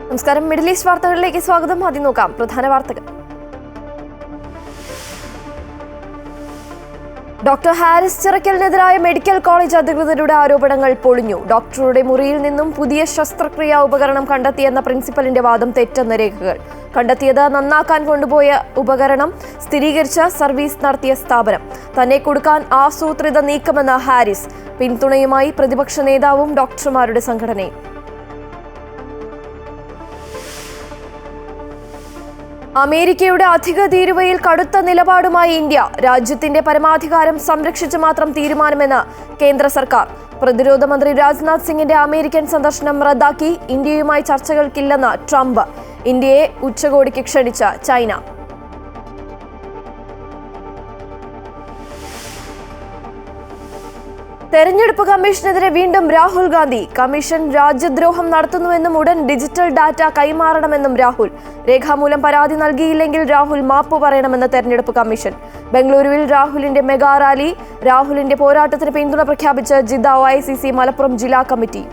നമസ്കാരം. Middle east വാർത്തകളിലേക്ക് സ്വാഗതം. ആദ്യം നോക്കാം പ്രധാന വാർത്തകൾ. ഡോക്ടർ ഹാരിസ് ചിറക്കലിനെതിരായ മെഡിക്കൽ കോളേജ് അധികൃതരുടെ ആരോപണങ്ങൾ പൊളിഞ്ഞു. ഡോക്ടറുടെ മുറിയിൽ നിന്നും പുതിയ ശസ്ത്രക്രിയാ ഉപകരണം കണ്ടെത്തിയെന്ന പ്രിൻസിപ്പലിന്റെ വാദം തെറ്റെന്ന രേഖകൾ. കണ്ടെത്തിയത് നന്നാക്കാൻ കൊണ്ടുപോയ ഉപകരണം സ്ഥിരീകരിച്ച സർവീസ് നടത്തിയ സ്ഥാപനം. തന്നെ കൊടുക്കാൻ ആസൂത്രിത നീക്കമെന്ന ഹാരിസ്. പിന്തുണയുമായി പ്രതിപക്ഷ നേതാവും ഡോക്ടർമാരുടെ സംഘടനയും. അമേരിക്കയുടെ അധിക തീരുവയിൽ കടുത്ത നിലപാടുമായി ഇന്ത്യ. രാജ്യത്തിന്റെ പരമാധികാരം സംരക്ഷിച്ച് മാത്രം തീരുമാനമെന്ന് കേന്ദ്ര സർക്കാർ. പ്രതിരോധ മന്ത്രി രാജ്നാഥ് സിംഗിന്റെ അമേരിക്കൻ സന്ദർശനം റദ്ദാക്കി. ഇന്ത്യയുമായി ചർച്ചകൾക്കില്ലെന്ന് ട്രംപ്. ഇന്ത്യയെ ഉച്ചകോടിക്ക് ക്ഷണിച്ച ചൈന. തെരഞ്ഞെടുപ്പ് കമ്മീഷനെതിരെ വീണ്ടും രാഹുൽ ഗാന്ധി. കമ്മീഷൻ രാജ്യദ്രോഹം നടത്തുന്നുവെന്നും ഉടൻ ഡിജിറ്റൽ ഡാറ്റ കൈമാറണമെന്നും രാഹുൽ. രേഖാമൂലം പരാതി നൽകിയില്ലെങ്കിൽ രാഹുൽ മാപ്പ് പറയണമെന്ന് തെരഞ്ഞെടുപ്പ് കമ്മീഷൻ. ബംഗളൂരുവിൽ രാഹുലിന്റെ മെഗാ റാലി. രാഹുലിന്റെ പോരാട്ടത്തിന് പിന്തുണ പ്രഖ്യാപിച്ച് ജിദ്ദ OICC മലപ്പുറം ജില്ലാ കമ്മിറ്റി.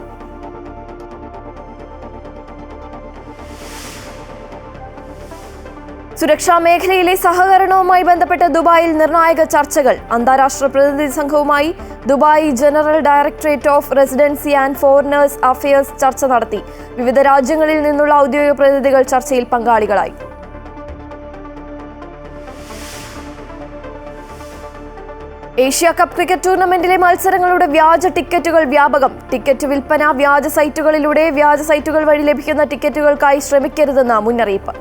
സുരക്ഷാ മേഖലയിലെ സഹകരണവുമായി ബന്ധപ്പെട്ട് ദുബായിൽ നിർണായക ചർച്ചകൾ. അന്താരാഷ്ട്ര പ്രതിനിധി സംഘവുമായി Dubai general directorate of residency and foreigners affairs ചർച്ച നടത്തി. വിവിധ രാജ്യങ്ങളിൽ നിന്നുള്ള ഔദ്യോഗിക പ്രതിനിധികൾ ചർച്ചയിൽ പങ്കാളികളായി. ഏഷ്യ കപ്പ് ക്രിക്കറ്റ് ടൂർണമെന്റിലെ മത്സരങ്ങളുടെ വ്യാജ ടിക്കറ്റുകൾ വ്യാപകം. ടിക്കറ്റ് വിൽപ്പന വ്യാജ സൈറ്റുകളിലൂടെ. വ്യാജ സൈറ്റുകൾ വഴി ലഭിക്കുന്ന ടിക്കറ്റുകൾക്കായി ശ്രമിക്കരുതെന്ന് മുന്നറിയിപ്പ്.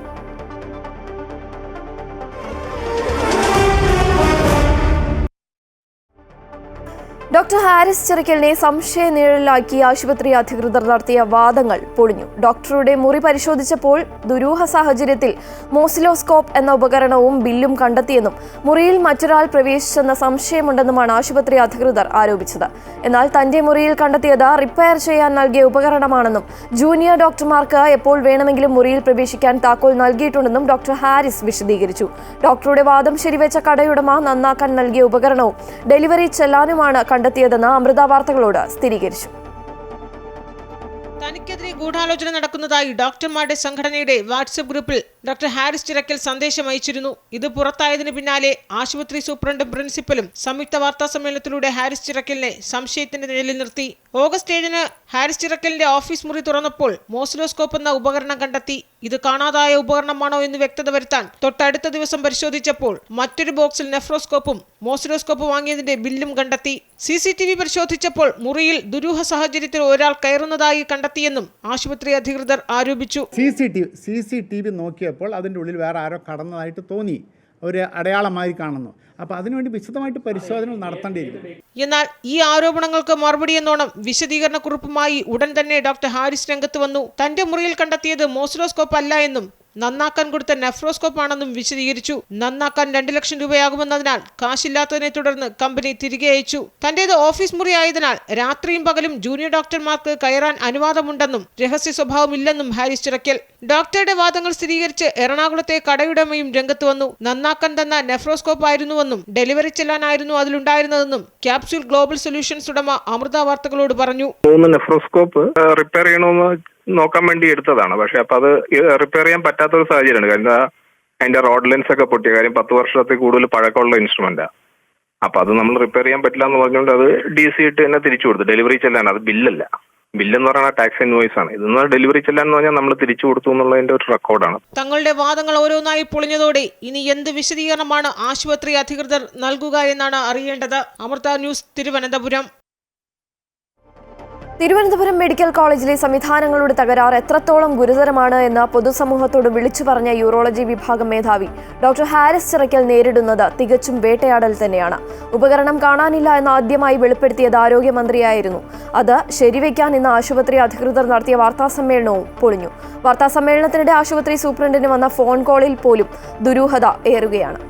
ഡോക്ടർ ഹാരിസ് ചിറക്കലിനെ സംശയനിഴലിലാക്കി ആശുപത്രി അധികൃതർ നടത്തിയ വാദങ്ങൾ പൊളിഞ്ഞു. ഡോക്ടറുടെ മുറി പരിശോധിച്ചപ്പോൾ ദുരൂഹ സാഹചര്യത്തിൽ മോസിലോസ്കോപ്പ് എന്ന ഉപകരണവും ബില്ലും കണ്ടെത്തിയെന്നും മുറിയിൽ മറ്റൊരാൾ പ്രവേശിച്ചെന്ന സംശയമുണ്ടെന്നുമാണ് ആശുപത്രി അധികൃതർ ആരോപിച്ചത്. എന്നാൽ തന്റെ മുറിയിൽ കണ്ടെത്തിയത് റിപ്പയർ ചെയ്യാൻ നൽകിയ ഉപകരണമാണെന്നും ജൂനിയർ ഡോക്ടർമാർക്ക് എപ്പോൾ വേണമെങ്കിലും മുറിയിൽ പ്രവേശിക്കാൻ താക്കോൽ നൽകിയിട്ടുണ്ടെന്നും ഡോക്ടർ ഹാരിസ് വിശദീകരിച്ചു. ഡോക്ടറുടെ വാദം ശരിവെച്ച കടയുടമ നന്നാക്കാൻ നൽകിയ ഉപകരണവും ഡെലിവറി ചെല്ലാനുമാണ് കണ്ടെത്തിയതെന്ന് അമൃത വാർത്തകളോട് സ്ഥിരീകരിച്ചു. തനിക്കെതിരെ ഗൂഢാലോചന നടക്കുന്നതായി ഡോക്ടർമാരുടെ സംഘടനയുടെ വാട്സ്ആപ്പ് ഗ്രൂപ്പിൽ ഡോക്ടർ ഹാരിസ് ചിറക്കൽ സന്ദേശം അയച്ചിരുന്നു. ഇത് പുറത്തായതിനു പിന്നാലെ ആശുപത്രി സൂപ്രണ്ടും പ്രിൻസിപ്പലും സംയുക്ത വാർത്താ സമ്മേളനത്തിലൂടെ ഹാരിസ് ചിറക്കലിനെ സംശയത്തിന്റെ നിഴലിൽ നിർത്തി. ഓഗസ്റ്റ് 7-ന് ഹാരിസ് ചിറക്കലിന്റെ ഓഫീസ് മുറി തുറന്നപ്പോൾ മോസിലോസ്കോപ്പ് എന്ന ഉപകരണം കണ്ടെത്തി. ഇത് കാണാതായ ഉപകരണമാണോ എന്ന് വ്യക്തത വരുത്താൻ തൊട്ടടുത്ത ദിവസം പരിശോധിച്ചപ്പോൾ മറ്റൊരു ബോക്സിൽ നെഫ്രോസ്കോപ്പും മോസിലോസ്കോപ്പ് വാങ്ങിയതിന്റെ ബില്ലും കണ്ടെത്തി. CCTV പരിശോധിച്ചപ്പോൾ മുറിയിൽ ദുരൂഹ സാഹചര്യത്തിൽ ഒരാൾ കയറുന്നതായി കണ്ടെത്തിയെന്നും ആശുപത്രി അധികൃതർ ആരോപിച്ചു. CCTV നോക്കിയപ്പോൾ അതിൻ്റെ ഉള്ളിൽ വേറെ ആരോ കടന്നതായിട്ട് തോന്നി, ഒരു അടയാളമായി കാണുന്നു. അപ്പോൾ അതിനുവേണ്ടി വിശദമായിട്ട് പരിശോധന നടത്തേണ്ടിയിരിക്കും. എന്നാൽ ഈ ആരോപണങ്ങൾക്ക് മറുപടി എന്നോണം വിശദീകരണ കുറിപ്പുമായി ഉടൻ തന്നെ ഡോക്ടർ ഹാരിസ് രംഗത്ത് വന്നു. തന്റെ മുറിയിൽ കണ്ടെത്തിയത് മോസിലോസ്കോപ്പ് അല്ല എന്നും നന്നാക്കാൻ കൊടുത്ത നെഫ്രോസ്കോപ്പ് ആണെന്നും വിശദീകരിച്ചു. നന്നാക്കാൻ 2 ലക്ഷം രൂപയാകുമെന്നതിനാൽ കാശില്ലാത്തതിനെ തുടർന്ന് കമ്പനി തിരികെ അയച്ചു. തന്റേത് ഓഫീസ് മുറി ആയതിനാൽ രാത്രിയും പകലും ജൂനിയർ ഡോക്ടർമാർക്ക് കയറാൻ അനുവാദമുണ്ടെന്നും രഹസ്യ സ്വഭാവമില്ലെന്നും ഹാരിസ് ചിറക്കൽ. ഡോക്ടറുടെ വാദങ്ങൾ സ്ഥിരീകരിച്ച് എറണാകുളത്തെ കടയുടമയും രംഗത്ത് വന്നു. നന്നാക്കാൻ തന്ന നെഫ്രോസ്കോപ്പ് ആയിരുന്നുവെന്നും ഡെലിവറി ചെല്ലാനായിരുന്നു അതിലുണ്ടായിരുന്നതെന്നും ക്യാപ്സ്യൂൾ ഗ്ലോബൽ സൊല്യൂഷൻസ് ഉടമ അമൃത വാർത്തകളോട് പറഞ്ഞു. 3 നെഫ്രോസ്കോപ്പ് റിപ്പയർ ചെയ്യണമെന്ന് നോക്കാൻ വേണ്ടി എടുത്തതാണ്. പക്ഷെ അപ്പൊ അത് റിപ്പയർ ചെയ്യാൻ പറ്റാത്തൊരു സാഹചര്യമാണ്. കാരണം അതിന്റെ റോഡ് ലെൻസ് ഒക്കെ പൊട്ടിയ കാര്യം 10 വർഷത്തിൽ കൂടുതൽ പഴക്കമുള്ള ഇൻസ്ട്രുമെന്റാ. അപ്പൊ അത് നമ്മൾ റിപ്പയർ ചെയ്യാൻ പറ്റില്ല എന്ന് പറഞ്ഞുകൊണ്ട് അത് DC ഇട്ട് തന്നെ തിരിച്ചു കൊടുത്തു. ഡെലിവറി ചെല്ലാൻ അത് ബില്ലല്ല. ബില്ലെന്ന് പറയുന്നത് ടാക്സ് ഇൻവോയ്സ് ആണ്. ഇതെന്ന് ഡെലിവറി ചെല്ലാന്ന് പറഞ്ഞാൽ നമ്മൾ തിരിച്ചു കൊടുത്തു എന്നുള്ളതിന്റെ ഒരു റെക്കോർഡാണ്. തങ്ങളുടെ വാദങ്ങൾ ഓരോന്നായി പൊളിഞ്ഞതോടെ ഇനി എന്ത് വിശദീകരണമാണ് ആശുപത്രി അധികൃതർ നൽകുക എന്നാണ് അറിയേണ്ടത്. അമൃത ന്യൂസ്, തിരുവനന്തപുരം. തിരുവനന്തപുരം മെഡിക്കൽ കോളേജിലെ സംവിധാനങ്ങളുടെ തകരാർ എത്രത്തോളം ഗുരുതരമാണ് എന്ന് പൊതുസമൂഹത്തോട് വിളിച്ചു പറഞ്ഞ യൂറോളജി വിഭാഗം മേധാവി ഡോക്ടർ ഹാരിസ് ചിറക്കൽ നേരിടുന്നത് തികച്ചും വേട്ടയാടൽ തന്നെയാണ്. ഉപകരണം കാണാനില്ല എന്ന് ആദ്യമായി വെളിപ്പെടുത്തിയത് ആരോഗ്യമന്ത്രിയായിരുന്നു. അത് ശരിവെക്കാൻ ഇന്ന് ആശുപത്രി അധികൃതർ നടത്തിയ വാർത്താസമ്മേളനവും പൊളിഞ്ഞു. വാർത്താസമ്മേളനത്തിനിടെ ആശുപത്രി സൂപ്രണ്ടിന് വന്ന ഫോൺ കോളിൽ പോലും ദുരൂഹത ഏറുകയാണ്.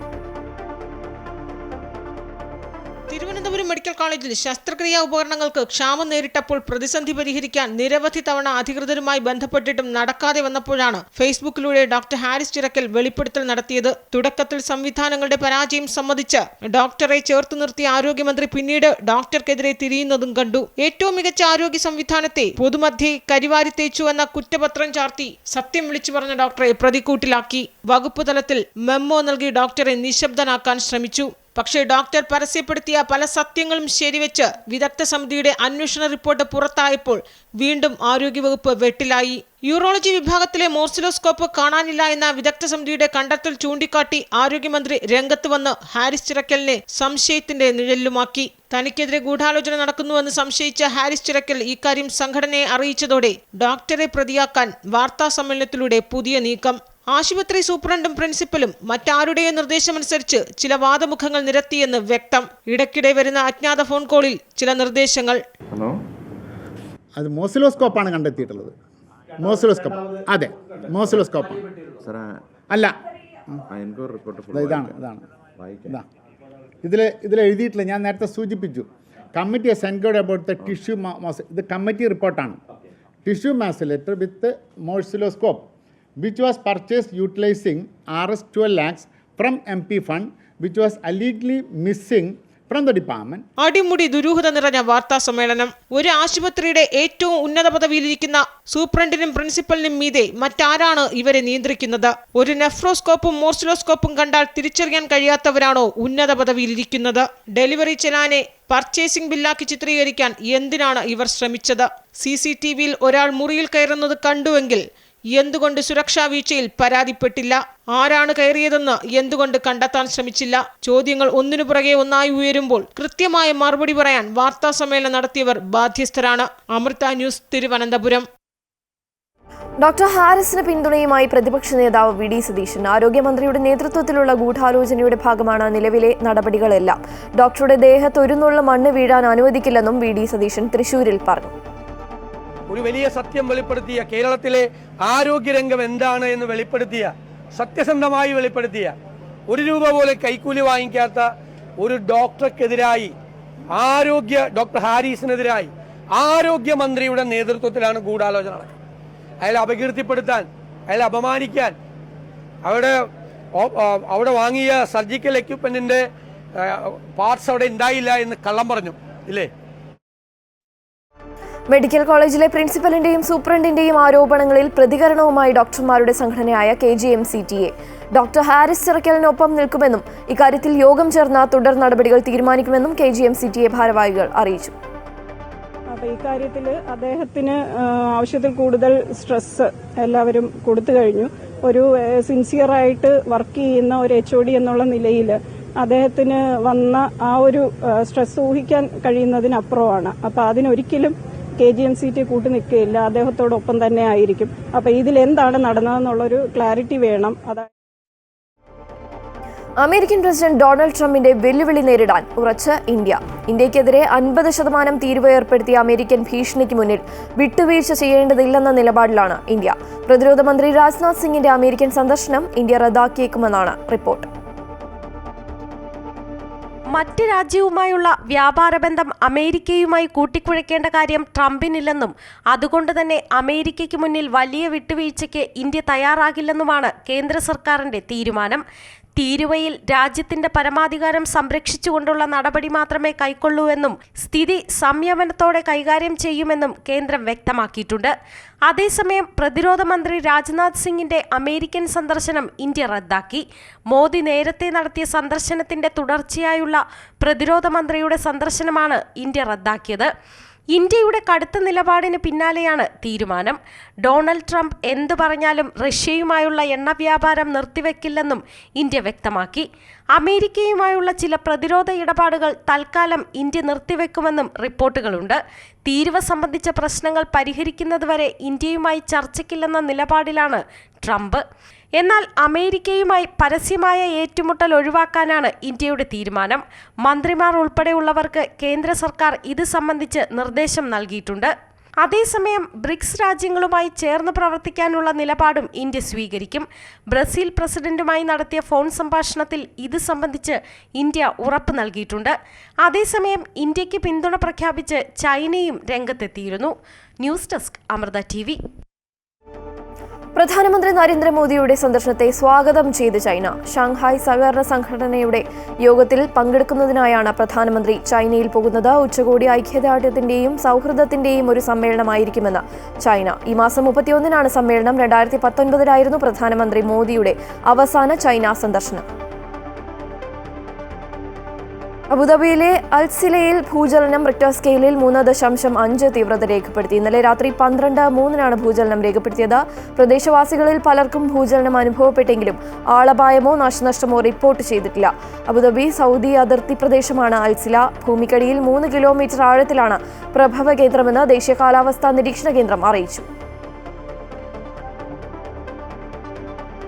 തിരുവനന്തപുരം മെഡിക്കൽ കോളേജിൽ ശസ്ത്രക്രിയാ ഉപകരണങ്ങൾക്ക് ക്ഷാമം നേരിട്ടപ്പോൾ പ്രതിസന്ധി പരിഹരിക്കാൻ നിരവധി തവണ അധികൃതരുമായി ബന്ധപ്പെട്ടിട്ടും നടക്കാതെ വന്നപ്പോഴാണ് ഫേസ്ബുക്കിലൂടെ ഡോക്ടർ ഹാരിസ് ചിറക്കൽ വെളിപ്പെടുത്തൽ നടത്തിയത്. തുടക്കത്തിൽ സംവിധാനങ്ങളുടെ പരാജയം സമ്മതിച്ച് ഡോക്ടറെ ചേർത്ത് നിർത്തിയ ആരോഗ്യമന്ത്രി പിന്നീട് ഡോക്ടർക്കെതിരെ തിരിയുന്നതും കണ്ടു. ഏറ്റവും മികച്ച ആരോഗ്യ സംവിധാനത്തെ പൊതുമധ്യേ കരിവാരി തേച്ചു എന്ന കുറ്റപത്രം ചാർത്തി സത്യം വിളിച്ചു പറഞ്ഞ ഡോക്ടറെ പ്രതിക്കൂട്ടിലാക്കി. വകുപ്പ് തലത്തിൽ മെമ്മോ നൽകി ഡോക്ടറെ നിശബ്ദനാക്കാൻ ശ്രമിച്ചു. പക്ഷേ ഡോക്ടർ പരസ്യപ്പെടുത്തിയ പല സത്യങ്ങളും ശരിവെച്ച് വിദഗ്ധ സമിതിയുടെ അന്വേഷണ റിപ്പോർട്ട് പുറത്തായപ്പോൾ വീണ്ടും ആരോഗ്യവകുപ്പ് വെട്ടിലായി. യൂറോളജി വിഭാഗത്തിലെ മോർസിലോസ്കോപ്പ് കാണാനില്ല എന്ന വിദഗ്ധ സമിതിയുടെ കണ്ടെത്തൽ ചൂണ്ടിക്കാട്ടി ആരോഗ്യമന്ത്രി രംഗത്ത് വന്ന് ഹാരിസ് ചിറക്കലിനെ സംശയത്തിന്റെ നിഴലിലുമാക്കി. തനിക്കെതിരെ ഗൂഢാലോചന നടക്കുന്നുവെന്ന് സംശയിച്ച ഹാരിസ് ചിറക്കൽ ഇക്കാര്യം സംഘടനയെ അറിയിച്ചതോടെ ഡോക്ടറെ പ്രതിയാക്കാൻ വാർത്താ സമ്മേളനത്തിലൂടെ പുതിയ നീക്കം. ആശുപത്രി സൂപ്രണ്ടും പ്രിൻസിപ്പലും മറ്റാരുടെയോ നിർദ്ദേശമനുസരിച്ച് ചില വാദമുഖങ്ങൾ നിരത്തിയെന്ന് വ്യക്തം. ഇടയ്ക്കിടെ വരുന്ന അജ്ഞാത ഫോൺ കോളിൽ ചില നിർദ്ദേശങ്ങൾ. അത് മോസിലോസ്കോപ്പാണ് കണ്ടെത്തിയിട്ടുള്ളത്. മോസിലോസ്കോപ്പ്, അതെ മോസിലോസ്കോപ്പ് അല്ല. ഇതാണ് ഇതിൽ എഴുതിയിട്ടില്ല. ഞാൻ നേരത്തെ സൂചിപ്പിച്ചു. Committee has enquired about the tissue mass. ഇത് കമ്മിറ്റി റിപ്പോർട്ടാണ്. ടിഷ്യൂ മാസിലേറ്റർ with oscilloscope which was purchased utilizing Rs 12 lakhs from MP fund, which was allegedly missing from the department. അടിമുടി ദുരൂഹത നിറഞ്ഞ വാർത്താ സമ്മേളനം. ഒരു ആശുപത്രിയുടെ ഏറ്റവും ഉന്നത പദവിയിലിരിക്കുന്ന സൂപ്രണ്ടിനും പ്രിൻസിപ്പലിനും മീതെ മറ്റാരാണ് ഇവരെ നിയന്ത്രിക്കുന്നത്? ഒരു നെഫ്രോസ്കോപ്പും മോർസിലോസ്കോപ്പും കണ്ടാൽ തിരിച്ചറിയാൻ കഴിയാത്തവരാണോ ഉന്നത പദവിയിലിരിക്കുന്നത്? ഡെലിവറി ചെലാനെ പർച്ചേസിംഗ് ബില്ലാക്കി ചിത്രീകരിക്കാൻ എന്തിനാണ് ഇവർ ശ്രമിച്ചത്? CCTVയിൽ ഒരാൾ മുറിയിൽ കയറുന്നത് കണ്ടുവെങ്കിൽ എന്തുകൊണ്ട് സുരക്ഷാ വീഴ്ചയിൽ പരാതിപ്പെട്ടില്ല? ആരാണ് കയറിയതെന്ന് എന്തുകൊണ്ട് കണ്ടെത്താൻ ശ്രമിച്ചില്ല? ചോദ്യങ്ങൾ ഒന്നിനു പുറകെ ഒന്നായി ഉയരുമ്പോൾ കൃത്യമായ മറുപടി പറയാൻ വാർത്താ സമ്മേളനം നടത്തിയവർ ബാധ്യസ്ഥരാണ്. അമൃത ന്യൂസ്, തിരുവനന്തപുരം. ഡോക്ടർ ഹാരിസിന് പിന്തുണയുമായി പ്രതിപക്ഷ നേതാവ് വി ഡി സതീശൻ. ആരോഗ്യമന്ത്രിയുടെ നേതൃത്വത്തിലുള്ള ഗൂഢാലോചനയുടെ ഭാഗമാണ് നിലവിലെ നടപടികളെല്ലാം. ഡോക്ടറുടെ ദേഹത്ത് ഒരു നുള്ളു മണ്ണ് വീഴാൻ അനുവദിക്കില്ലെന്നും വി ഡി സതീശൻ തൃശൂരിൽ പറഞ്ഞു. ഒരു വലിയ സത്യം വെളിപ്പെടുത്തിയ, കേരളത്തിലെ ആരോഗ്യരംഗം എന്താണ് എന്ന് വെളിപ്പെടുത്തിയ, സത്യസന്ധമായി വെളിപ്പെടുത്തിയ, ഒരു രൂപ പോലെ കൈക്കൂലി വാങ്ങിക്കാത്ത ഒരു ഡോക്ടർക്കെതിരായി, ഡോക്ടർ ഹാരിസിനെതിരായി ആരോഗ്യമന്ത്രിയുടെ നേതൃത്വത്തിലാണ് ഗൂഢാലോചന നടക്കുന്നത്. അയാളെ അപകീർത്തിപ്പെടുത്താൻ, അയാളെ അപമാനിക്കാൻ, അവിടെ വാങ്ങിയ സർജിക്കൽ എക്യുപ്മെന്റിന്റെ പാർട്സ് അവിടെ ഉണ്ടായില്ല എന്ന് കള്ളം പറഞ്ഞു ഇല്ലേ? മെഡിക്കൽ കോളേജിലെ പ്രിൻസിപ്പലിന്റെയും സൂപ്രണ്ടിന്റെയും ആരോപണങ്ങളിൽ പ്രതികരണവുമായി ഡോക്ടർമാരുടെ സംഘടനയായ KGMCTA. ഡോക്ടർ ഹാരിസ് ചിറക്കലിനൊപ്പം നിൽക്കുമെന്നും ഇക്കാര്യത്തിൽ യോഗം ചേർന്ന തുടർ നടപടികൾ തീരുമാനിക്കുമെന്നും KGMCTA ഭാരവാഹികൾ അറിയിച്ചു. അപ്പോൾ ഇക്കാര്യത്തിൽ അദ്ദേഹത്തിന് ആവശ്യത്തിൽ കൂടുതൽ സ്ട്രെസ് എല്ലാവരും കൊടുത്തു കഴിഞ്ഞു. ഒരു സിൻസിയറായിട്ട് വർക്ക് ചെയ്യുന്ന ഒരു HOD എന്നുള്ള നിലയിൽ അദ്ദേഹത്തിന് വന്ന ആ ഒരു സ്ട്രെസ് ഊഹിക്കാൻ കഴിയുന്നതിനപ്പുറമാണ്. അപ്പോൾ അതിനൊരിക്കലും KGMCTA കൂട്ടി നിൽക്കുകയില്ല, അദ്ദേഹത്തോടൊപ്പം തന്നെ ആയിരിക്കും. അപ്പോൾ ഇതിൽ എന്താണ് നടന്നതെന്നുള്ളൊരു ക്ലാരിറ്റി വേണം. അമേരിക്കൻ പ്രസിഡന്റ് ഡൊണാൾഡ് ട്രംപിന്റെ വെല്ലുവിളി നേരിടാൻ ഉറച്ച് ഇന്ത്യ. ഇന്ത്യക്കെതിരെ 50% തീരുവ ഏർപ്പെടുത്തിയ അമേരിക്കൻ ഭീഷണിക്ക് മുന്നിൽ വിട്ടുവീഴ്ച ചെയ്യേണ്ടതില്ലെന്ന നിലപാടിലാണ് ഇന്ത്യ. പ്രതിരോധ മന്ത്രി രാജ്നാഥ് സിംഗിന്റെ അമേരിക്കൻ സന്ദർശനം ഇന്ത്യ റദ്ദാക്കിയേക്കുമെന്നാണ് റിപ്പോർട്ട്. മറ്റ് രാജ്യവുമായുള്ള വ്യാപാര ബന്ധം അമേരിക്കയുമായി കൂട്ടിക്കുഴയ്ക്കേണ്ട കാര്യം ട്രംപിനില്ലെന്നും അതുകൊണ്ട് തന്നെ അമേരിക്കയ്ക്ക് മുന്നിൽ വലിയ വിട്ടുവീഴ്ചയ്ക്ക് ഇന്ത്യ തയ്യാറാകില്ലെന്നുമാണ് കേന്ദ്ര സർക്കാരിന്റെ തീരുമാനം. തീരുവയിൽ രാജ്യത്തിന്റെ പരമാധികാരം സംരക്ഷിച്ചുകൊണ്ടുള്ള നടപടി മാത്രമേ കൈക്കൊള്ളൂവെന്നും സ്ഥിതി സംയമനത്തോടെ കൈകാര്യം ചെയ്യുമെന്നും കേന്ദ്രം വ്യക്തമാക്കിയിട്ടുണ്ട്. അതേസമയം പ്രതിരോധ മന്ത്രി രാജ്നാഥ് സിംഗിന്റെ അമേരിക്കൻ സന്ദർശനം ഇന്ത്യ റദ്ദാക്കി. മോദി നേരത്തെ നടത്തിയ സന്ദർശനത്തിന്റെ തുടർച്ചയായുള്ള പ്രതിരോധ മന്ത്രിയുടെ സന്ദർശനമാണ് ഇന്ത്യ റദ്ദാക്കിയത്. ഇന്ത്യയുടെ കടുത്ത നിലപാടിന് പിന്നാലെയാണ് തീരുമാനം. ഡൊണാൾഡ് ട്രംപ് എന്തു പറഞ്ഞാലും റഷ്യയുമായുള്ള എണ്ണ വ്യാപാരം നിർത്തിവെക്കില്ലെന്നും ഇന്ത്യ വ്യക്തമാക്കി. അമേരിക്കയുമായുള്ള ചില പ്രതിരോധ ഇടപാടുകൾ തൽക്കാലം ഇന്ത്യ നിർത്തിവെക്കുമെന്നും റിപ്പോർട്ടുകളുണ്ട്. തീരുവ സംബന്ധിച്ച പ്രശ്നങ്ങൾ പരിഹരിക്കുന്നതുവരെ ഇന്ത്യയുമായി ചർച്ചയ്ക്കില്ലെന്ന നിലപാടിലാണ് ട്രംപ്. എന്നാൽ അമേരിക്കയുമായി പരസ്യമായ ഏറ്റുമുട്ടൽ ഒഴിവാക്കാനാണ് ഇന്ത്യയുടെ തീരുമാനം. മന്ത്രിമാർ ഉൾപ്പെടെയുള്ളവർക്ക് കേന്ദ്ര സർക്കാർ ഇത് സംബന്ധിച്ച് നിർദ്ദേശം നൽകിയിട്ടുണ്ട്. അതേസമയം ബ്രിക്സ് രാജ്യങ്ങളുമായി ചേർന്ന് പ്രവർത്തിക്കാനുള്ള നിലപാടും ഇന്ത്യ സ്വീകരിക്കും. ബ്രസീൽ പ്രസിഡന്റുമായി നടത്തിയ ഫോൺ സംഭാഷണത്തിൽ ഇത് സംബന്ധിച്ച് ഇന്ത്യ ഉറപ്പ് നൽകിയിട്ടുണ്ട്. അതേസമയം ഇന്ത്യക്ക് പിന്തുണ പ്രഖ്യാപിച്ച് ചൈനയും രംഗത്തെത്തിയിരുന്നു. News desk Amrita TV. പ്രധാനമന്ത്രി നരേന്ദ്രമോദിയുടെ സന്ദർശനത്തെ സ്വാഗതം ചെയ്ത് ചൈന. ഷാങ്ഹായ് സഹകരണ സംഘടനയുടെ യോഗത്തിൽ പങ്കെടുക്കുന്നതിനായാണ് പ്രധാനമന്ത്രി ചൈനയിൽ പോകുന്നത്. ഉച്ചകോടി ഐക്യദാർഢ്യത്തിന്റെയും സൗഹൃദത്തിന്റെയും ഒരു സമ്മേളനമായിരിക്കുമെന്ന് ചൈന. ഈ മാസം 31-നാണ് സമ്മേളനം. 2019-ലായിരുന്നു പ്രധാനമന്ത്രി മോദിയുടെ അവസാന ചൈന സന്ദർശനം. അബുദാബിയിലെ അൽസിലയിൽ ഭൂചലനം റിക്ടർ സ്കെയിലിൽ 3.5 തീവ്രത രേഖപ്പെടുത്തി. ഇന്നലെ രാത്രി 12:03-നാണ് ഭൂചലനം രേഖപ്പെടുത്തിയത്. പ്രദേശവാസികളിൽ പലർക്കും ഭൂചലനം അനുഭവപ്പെട്ടെങ്കിലും ആളപായമോ നാശനഷ്ടമോ റിപ്പോർട്ട് ചെയ്തിട്ടില്ല. അബുദാബി സൗദി അതിർത്തി പ്രദേശമാണ് അൽസില. ഭൂമിക്കടിയിൽ 3 കിലോമീറ്റർ ആഴത്തിലാണ് പ്രഭവ കേന്ദ്രമെന്ന് ദേശീയ കാലാവസ്ഥാ നിരീക്ഷണ കേന്ദ്രം അറിയിച്ചു.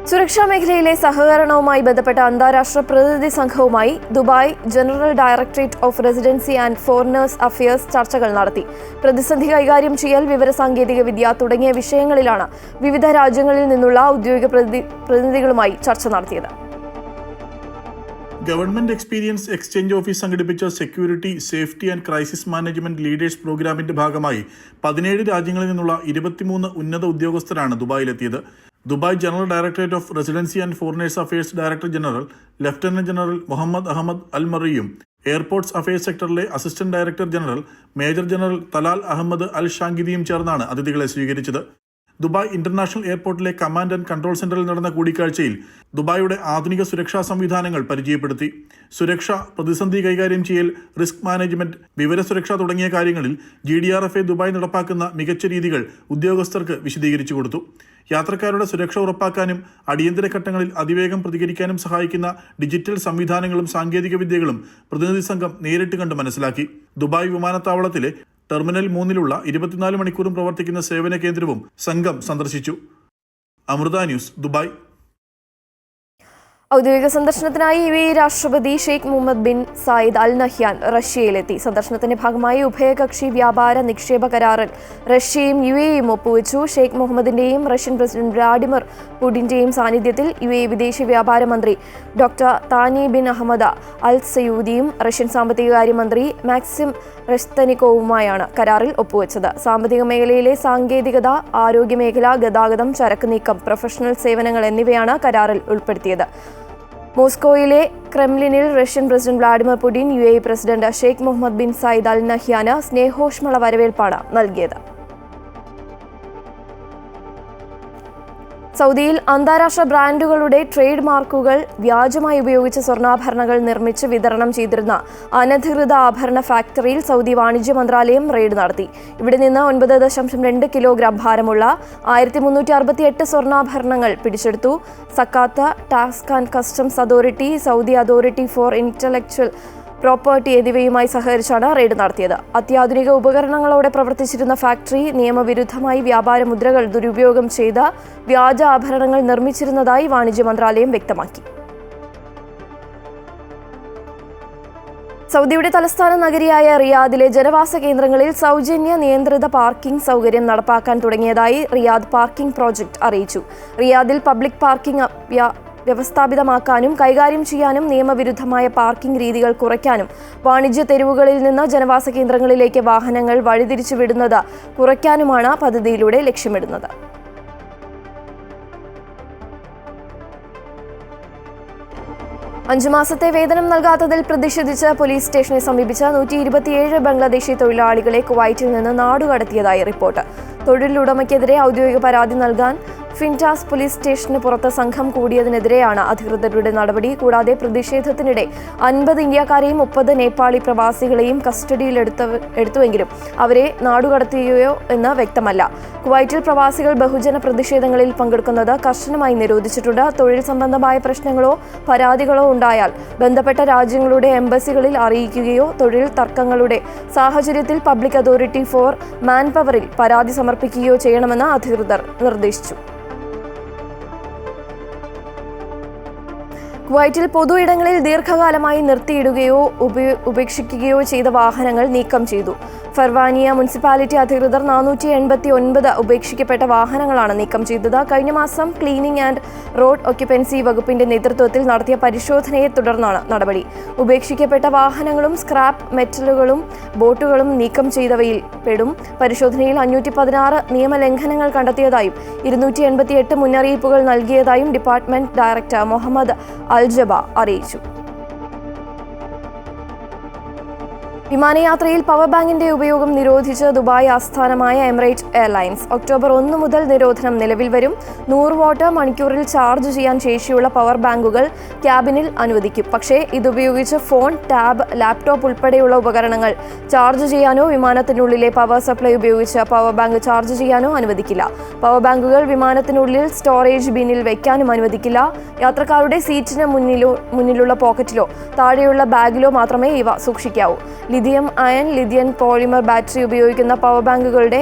സുരക്ഷാ മേഖലയിലെ സഹകരണവുമായി ബന്ധപ്പെട്ട അന്താരാഷ്ട്ര പ്രതിനിധി സംഘവുമായി Dubai general directorate of residency and foreigners affairs ചർച്ചകൾ നടത്തി. പ്രതിസന്ധി കൈകാര്യം ചെയ്യൽ, വിവരസാങ്കേതിക വിദ്യ തുടങ്ങിയ വിഷയങ്ങളിലാണ് വിവിധ രാജ്യങ്ങളിൽ നിന്നുള്ള ഔദ്യോഗിക പ്രതിനിധികളുമായി ചർച്ച നടത്തിയത്. ഗവൺമെന്റ് എക്സ്പീരിയൻസ് എക്സ്ചേഞ്ച് ഓഫീസ് സംഘടിപ്പിച്ച security, safety and crisis management leaders പ്രോഗ്രാമിന്റെ ഭാഗമായി 17 രാജ്യങ്ങളിൽ നിന്നുള്ള 23 ഉന്നത ഉദ്യോഗസ്ഥരാണ് ദുബായിലെത്തിയത്. Dubai general directorate of residency and foreigners affairs director general lieutenant general Mohammed Ahmed Al മറിയും എയർപോർട്ട്സ് അഫയേഴ്സ് സെക്ടറിലെ assistant director general major general Talal Ahmed Al ഷാങ്കിദിയും ചേർന്നാണ് അതിഥികളെ സ്വീകരിച്ചത്. ദുബായ് ഇന്റർനാഷണൽ എയർപോർട്ടിലെ കമാൻഡ് ആൻഡ് കൺട്രോൾ സെന്ററിൽ നടന്ന കൂടിക്കാഴ്ചയിൽ ദുബായിയുടെ ആധുനിക സുരക്ഷാ സംവിധാനങ്ങൾ പരിചയപ്പെടുത്തി. സുരക്ഷ, പ്രതിസന്ധി കൈകാര്യം ചെയ്യൽ, റിസ്ക് മാനേജ്മെന്റ്, വിവരസുരക്ഷ തുടങ്ങിയ കാര്യങ്ങളിൽ GDRFA ദുബായ് നടപ്പാക്കുന്ന മികച്ച രീതികൾ ഉദ്യോഗസ്ഥർക്ക് വിശദീകരിച്ചു കൊടുത്തു. യാത്രക്കാരുടെ സുരക്ഷ ഉറപ്പാക്കാനും അടിയന്തര ഘട്ടങ്ങളിൽ അതിവേഗം പ്രതികരിക്കാനും സഹായിക്കുന്ന ഡിജിറ്റൽ സംവിധാനങ്ങളും സാങ്കേതിക വിദ്യകളും പ്രതിനിധി സംഘം നേരിട്ട് കണ്ട് മനസ്സിലാക്കി. ദുബായ് വിമാനത്താവളത്തിലെ ടെർമിനൽ 3-ലുള്ള 24 മണിക്കൂറും പ്രവർത്തിക്കുന്ന സേവന കേന്ദ്രവും സംഘം സന്ദർശിച്ചു. Amrita news, Dubai. ഔദ്യോഗിക സന്ദർശനത്തിനായി UAE രാഷ്ട്രപതി Sheikh Mohammed bin Zayed Al Nahyan റഷ്യയിലെത്തി. സന്ദർശനത്തിന്റെ ഭാഗമായി ഉഭയകക്ഷി വ്യാപാര നിക്ഷേപ കരാറിൽ റഷ്യയും UAEയും ഒപ്പുവെച്ചു. ഷെയ്ഖ് മുഹമ്മദിന്റെയും റഷ്യൻ പ്രസിഡന്റ് വ്ളാഡിമിർ പുടിന്റെയും സാന്നിധ്യത്തിൽ UAE വിദേശ വ്യാപാര മന്ത്രി doctor Thani bin Ahmed Al സയൂദിയും റഷ്യൻ സാമ്പത്തികകാര്യ മന്ത്രി മാക്സിം റെസ്തനിക്കോവുമായാണ് കരാറിൽ ഒപ്പുവെച്ചത്. സാമ്പത്തിക മേഖലയിലെ സാങ്കേതികത, ആരോഗ്യമേഖല, ഗതാഗതം, ചരക്ക് നീക്കം, പ്രൊഫഷണൽ സേവനങ്ങൾ എന്നിവയാണ് കരാറിൽ ഉൾപ്പെടുത്തിയത്. മോസ്കോയിലെ ക്രെംലിനിൽ Russian president Vladimir Putin UAE president Sheikh Mohammed bin Zayed Al നഹ്യാന് സ്നേഹോഷ്മള വരവേൽപ്പാണ് നൽകിയത്. സൗദിയിൽ അന്താരാഷ്ട്ര ബ്രാൻഡുകളുടെ ട്രേഡ് മാർക്കുകൾ വ്യാജമായി ഉപയോഗിച്ച് സ്വർണ്ണാഭരണങ്ങൾ നിർമ്മിച്ച് വിതരണം ചെയ്തിരുന്ന അനധികൃത ആഭരണ ഫാക്ടറിയിൽ സൗദി വാണിജ്യ മന്ത്രാലയം റെയ്ഡ് നടത്തി. ഇവിടെ നിന്ന് 9.2 കിലോഗ്രാം ഭാരമുള്ള 1368 സ്വർണ്ണാഭരണങ്ങൾ പിടിച്ചെടുത്തു. Zakat, tax and customs authority, Saudi authority for intellectual property എന്നിവയുമായി സഹകരിച്ചാണ് റെയ്ഡ് നടത്തിയത്. അത്യാധുനിക ഉപകരണങ്ങളോടെ പ്രവർത്തിച്ചിരുന്ന ഫാക്ടറി നിയമവിരുദ്ധമായി വ്യാപാര മുദ്രകൾ ദുരുപയോഗം ചെയ്ത് വ്യാജ ആഭരണങ്ങൾ നിർമ്മിച്ചിരുന്നതായി വാണിജ്യ മന്ത്രാലയം വ്യക്തമാക്കി. സൗദിയുടെ തലസ്ഥാന നഗരിയായ റിയാദിലെ ജനവാസ കേന്ദ്രങ്ങളിൽ സൗജന്യ നിയന്ത്രിത പാർക്കിംഗ് സൗകര്യം നടപ്പാക്കാൻ തുടങ്ങിയതായി റിയാദ് പാർക്കിംഗ് പ്രോജക്ട് അറിയിച്ചു. റിയാദിൽ പബ്ലിക് പാർക്കിംഗ് വ്യവസ്ഥാപിതമാക്കാനും കൈകാര്യം ചെയ്യാനും നിയമവിരുദ്ധമായ പാർക്കിംഗ് രീതികൾ കുറയ്ക്കാനും വാണിജ്യ തെരുവുകളിൽ നിന്ന് ജനവാസ കേന്ദ്രങ്ങളിലേക്ക് വാഹനങ്ങൾ വഴിതിരിച്ചു വിടുന്നത് കുറയ്ക്കാനുമാണ് പദ്ധതിയിലൂടെ ലക്ഷ്യമിടുന്നത്. അഞ്ചു മാസത്തെ വേതനം നൽകാത്തതിൽ പ്രതിഷേധിച്ച് പോലീസ് സ്റ്റേഷനെ സമീപിച്ച 127 ബംഗ്ലാദേശി തൊഴിലാളികളെ കുവൈറ്റിൽ നിന്ന് നാടുകടത്തിയതായി റിപ്പോർട്ട്. തൊഴിലുടമയ്ക്കെതിരെ ഔദ്യോഗിക പരാതി നൽകാൻ ഫിൻറ്റാസ് പോലീസ് സ്റ്റേഷന് പുറത്ത് സംഘം കൂടിയതിനെതിരെയാണ് അധികൃതരുടെ നടപടി. കൂടാതെ പ്രതിഷേധത്തിനിടെ 50 ഇന്ത്യക്കാരെയും 30 നേപ്പാളി പ്രവാസികളെയും കസ്റ്റഡിയിൽ എടുത്തുവെങ്കിലും അവരെ നാടുകടത്തിയോ എന്ന് വ്യക്തമല്ല. കുവൈറ്റിൽ പ്രവാസികൾ ബഹുജന പ്രതിഷേധങ്ങളിൽ പങ്കെടുക്കുന്നത് കർശനമായി നിരോധിച്ചിട്ടുണ്ട്. തൊഴിൽ സംബന്ധമായ പ്രശ്നങ്ങളോ പരാതികളോ ഉണ്ടായാൽ ബന്ധപ്പെട്ട രാജ്യങ്ങളുടെ എംബസികളിൽ അറിയിക്കുകയോ തൊഴിൽ തർക്കങ്ങളുടെ സാഹചര്യത്തിൽ പബ്ലിക് അതോറിറ്റി ഫോർ മാൻപവറിൽ പരാതി സമർപ്പിക്കുകയോ ചെയ്യണമെന്ന് അധികൃതർ നിർദ്ദേശിച്ചു. കുവൈറ്റിൽ പൊതു ഇടങ്ങളിൽ ദീർഘകാലമായി നിർത്തിയിടുകയോ ഉപേക്ഷിക്കുകയോ ചെയ്ത വാഹനങ്ങൾ നീക്കം ചെയ്തു. ഫർവാനിയ മുനിസിപ്പാലിറ്റി അധികൃതർ 489 ഉപേക്ഷിക്കപ്പെട്ട വാഹനങ്ങളാണ് നീക്കം ചെയ്തത്. കഴിഞ്ഞ മാസം ക്ലീനിംഗ് ആൻഡ് റോഡ് ഒക്യുപ്പൻസി വകുപ്പിന്റെ നേതൃത്വത്തിൽ നടത്തിയ പരിശോധനയെ തുടർന്നാണ് നടപടി. ഉപേക്ഷിക്കപ്പെട്ട വാഹനങ്ങളും സ്ക്രാപ്പ് മെറ്റലുകളും ബോട്ടുകളും നീക്കം ചെയ്തവയിൽ പെടും. പരിശോധനയിൽ 516 നിയമലംഘനങ്ങൾ കണ്ടെത്തിയതായും 288 മുന്നറിയിപ്പുകൾ നൽകിയതായും ഡിപ്പാർട്ട്മെന്റ് ഡയറക്ടർ മുഹമ്മദ് അൽജബ അറിയിച്ചു. വിമാനയാത്രയിൽ പവർ ബാങ്കിന്റെ ഉപയോഗം നിരോധിച്ച് ദുബായ് ആസ്ഥാനമായ എമിറേറ്റ് എയർലൈൻസ്. ഒക്ടോബർ 1 മുതൽ നിരോധനം നിലവിൽ വരും. 100 വാട്ട് മണിക്കൂറിൽ ചാർജ് ചെയ്യാൻ ശേഷിയുള്ള പവർ ബാങ്കുകൾ ക്യാബിനിൽ അനുവദിക്കും. പക്ഷേ ഇതുപയോഗിച്ച് ഫോൺ, ടാബ്, ലാപ്ടോപ്പ് ഉൾപ്പെടെയുള്ള ഉപകരണങ്ങൾ ചാർജ് ചെയ്യാനോ വിമാനത്തിനുള്ളിലെ പവർ സപ്ലൈ ഉപയോഗിച്ച് പവർ ബാങ്ക് ചാർജ് ചെയ്യാനോ അനുവദിക്കില്ല. പവർ ബാങ്കുകൾ വിമാനത്തിനുള്ളിൽ സ്റ്റോറേജ് ബിന്നിൽ വയ്ക്കാനും അനുവദിക്കില്ല. യാത്രക്കാരുടെ സീറ്റിന് മുന്നിലുള്ള പോക്കറ്റിലോ താഴെയുള്ള ബാഗിലോ മാത്രമേ ഇവ സൂക്ഷിക്കാവൂ. Lithium ion, lithium polymer battery ഉപയോഗിക്കുന്ന പവർ ബാങ്കുകളുടെ